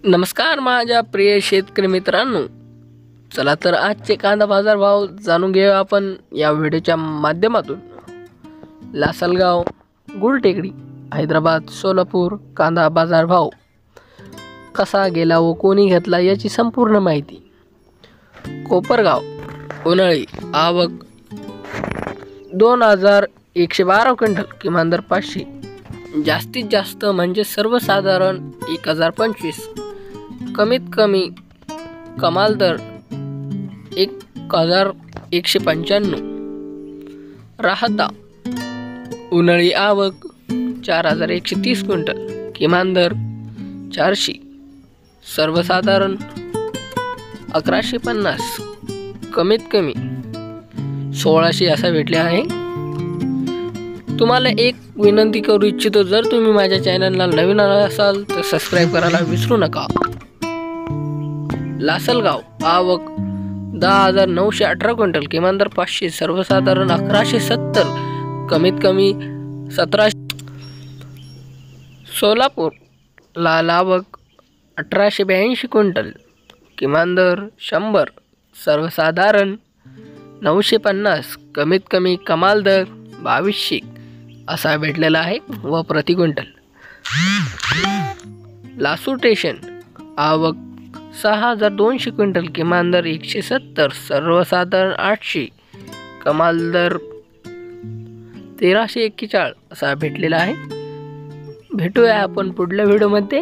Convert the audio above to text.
नमस्कार माझ्या प्रिय शेतकरी मित्रांनो, चला तर आजचे कांदा बाजार भाव जाणून घेऊया आपण या व्हिडिओच्या माध्यमातून। लासलगाव, गुलटेकडी, हैदराबाद, सोलापूर कांदा बाजार भाव कसा गेला व कोणी घेतला याची संपूर्ण माहिती। कोपरगाव, उन्हाळी आवक 2112 क्विंटल, किमान दर 500, जास्तीत जास्त म्हणजे सर्वसाधारण 1025, कमीत कमी कमाल दर 1195। राहता उन्हाळी आवक 4130 क्विंटल, किमान दर 400, सर्वसाधारण 1150, कमीत कमी 1600 असा भेटले आहे। तुम्हाला एक विनंती करू इच्छितो, जर तुम्ही माझ्या चॅनलला नवीन आला असाल तर सबस्क्राईब करायला विसरू नका। लासलगाव, आवक 10918 क्विंटल, किमान दर 500, सर्वसाधारण 1170, कमीत कमी 1700। सोलापूर, लाल आवक 1882 क्विंटल, किमान दर 100, सर्वसाधारण 950, कमीत कमी कमाल दर 2200 असा भेटलेला आहे व प्रति क्विंटल। लासूर स्टेशन, आवक 6200 क्विंटल, किमान दर 170, सर्वसाधारण 800, कमाल दर 1341 असा भेटलेला आहे। भेटूया आपण पुढल्या व्हिडिओमध्ये।